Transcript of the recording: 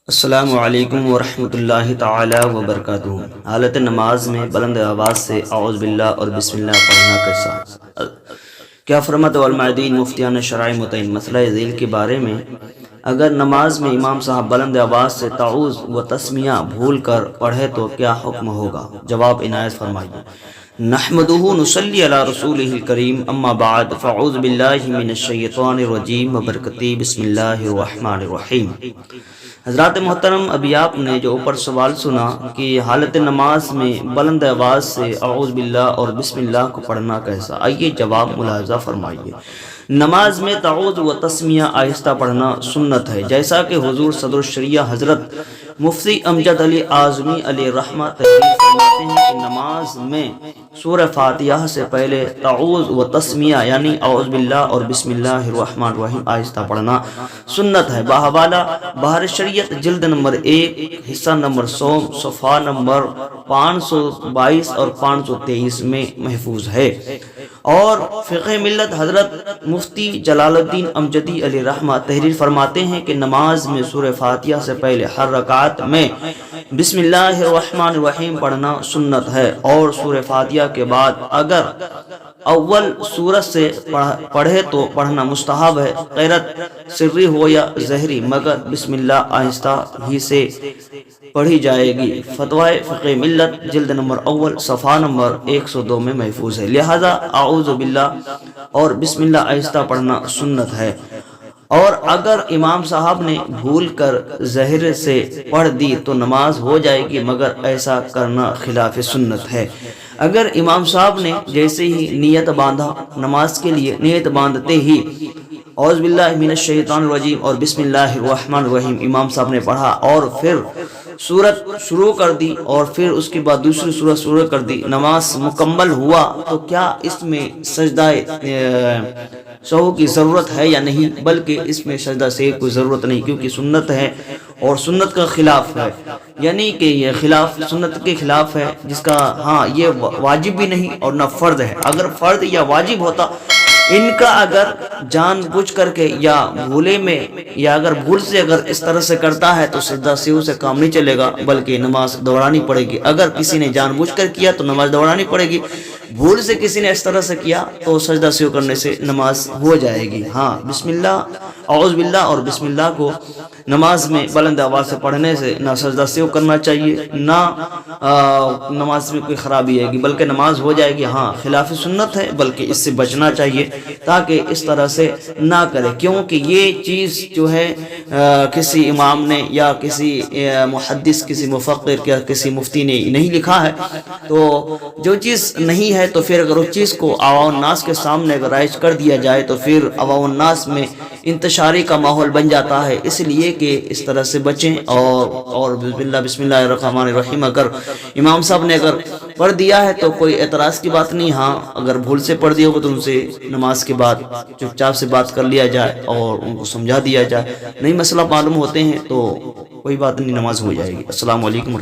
السلام علیکم ورحمۃ اللہ تعالی وبرکاتہ۔ حالت نماز میں بلند آواز سے اعوذ باللہ اور بسم اللہ پڑھنا کیسا؟ کیا فرماتے علماء مفتیان شرائع متعین مسئلہ ذیل کے بارے میں؟ اگر نماز میں امام صاحب بلند آواز سے تعوذ و تسمیہ بھول کر پڑھے تو کیا حکم ہوگا؟ جواب عنایت فرمائیے۔ نحمدہ نصلی علی رسولہ الکریم، اما بعد فاعوذ باللہ من الشیطان الرجیم وبرکاتہ، بسم اللہ الرحمن الرحیم۔ حضرات محترم، ابھی آپ نے جو اوپر سوال سنا کہ حالت نماز میں بلند آواز سے اعوذ باللہ اور بسم اللہ کو پڑھنا کیسا، آئیے جواب ملاحظہ فرمائیے۔ نماز میں تعوذ و تسمیہ آہستہ پڑھنا سنت ہے، جیسا کہ حضور صدر الشریعہ حضرت مفتی امجد علی اعظمی علیہ رحمہ تحریر فرماتے ہیں کہ نماز میں سورہ فاتحہ سے پہلے تعوذ و تسمیہ یعنی اعوذ باللہ اور بسم اللہ الرحمن الرحیم آہستہ پڑھنا سنت ہے۔ بحوالہ بحر شریعت جلد نمبر 1 حصہ نمبر 100 صفحہ نمبر 522 اور 523 میں محفوظ ہے۔ اور فقہ ملت حضرت مفتی جلال الدین امجدی علیہ رحمہ تحریر فرماتے ہیں کہ نماز میں سورہ فاتحہ سے پہلے ہر رکعت میں بسم اللہ الرحمن الرحیم پڑھنا سنت ہے، اور سورہ فاتحہ کے بعد اگر اول سورت سے پڑھے تو پڑھنا مستحب ہے، قرأت سری ہو یا ظہری، مگر بسم اللہ آہستہ ہی سے پڑھی جائے گی۔ فتوی فقہ ملت جلد نمبر 1 صفحہ نمبر 102 میں محفوظ ہے۔ لہذا اعوذ باللہ اور بسم اللہ آہستہ پڑھنا سنت ہے، اور اگر امام صاحب نے بھول کر ظاہر سے پڑھ دی تو نماز ہو جائے گی، مگر ایسا کرنا خلاف سنت ہے۔ اگر امام صاحب نے جیسے ہی نیت باندھا، نماز کے لیے نیت باندھتے ہی اعوذ باللہ من الشیطان الرجیم اور بسم اللہ الرحمن الرحیم امام صاحب نے پڑھا اور پھر سورت شروع کر دی اور پھر اس کے بعد دوسری سورت شروع کر دی، نماز مکمل ہوا، تو کیا اس میں سجدہ سہو کی ضرورت ہے یا نہیں؟ بلکہ اس میں سجدہ سے کوئی ضرورت نہیں، کیونکہ سنت ہے اور سنت کا خلاف ہے، یعنی کہ یہ خلاف سنت کے خلاف ہے، جس کا یہ واجب بھی نہیں اور نہ فرض ہے۔ اگر فرض یا واجب ہوتا، ان کا اگر جان بوجھ کر کے یا بھولے میں یا اگر بھول سے اگر اس طرح سے کرتا ہے تو سجدہ سہو سے کام نہیں چلے گا، بلکہ نماز دوڑانی پڑے گی۔ اگر کسی نے جان بوجھ کر کیا تو نماز دوڑانی پڑے گی، بھول سے کسی نے اس طرح سے کیا تو سجدہ سہو کرنے سے نماز ہو جائے گی۔ بسم اللہ اعوذ باللہ اور بسم اللہ کو نماز میں بلند آواز سے پڑھنے سے نہ سجدہ سہو کرنا چاہیے، نہ نماز میں کوئی خرابی آئے گی، بلکہ نماز ہو جائے گی۔ خلاف سنت ہے، بلکہ اس سے بچنا چاہیے تاکہ اس طرح سے نہ کرے، کیونکہ یہ چیز جو ہے کسی امام نے یا کسی محدث، کسی مفکر یا کسی مفتی نے نہیں لکھا ہے، تو جو چیز نہیں ہے تو پھر اگر اس چیز کو عوام الناس کے سامنے اگر رائج کر دیا جائے تو پھر عوام الناس میں انتشاری کا ماحول بن جاتا ہے، اس لیے کہ اس طرح سے بچیں۔ اور بسم اللہ الرحمن الرحیم اگر امام صاحب نے اگر پڑھ دیا ہے تو کوئی اعتراض کی بات نہیں، اگر بھول سے پڑھ دیا ہوگا تو ان سے نماز کے بعد چپ چاپ سے بات کر لیا جائے اور ان کو سمجھا دیا جائے، نہیں مسئلہ معلوم ہوتے ہیں تو کوئی بات نہیں، نماز ہو جائے گی۔ السلام علیکم۔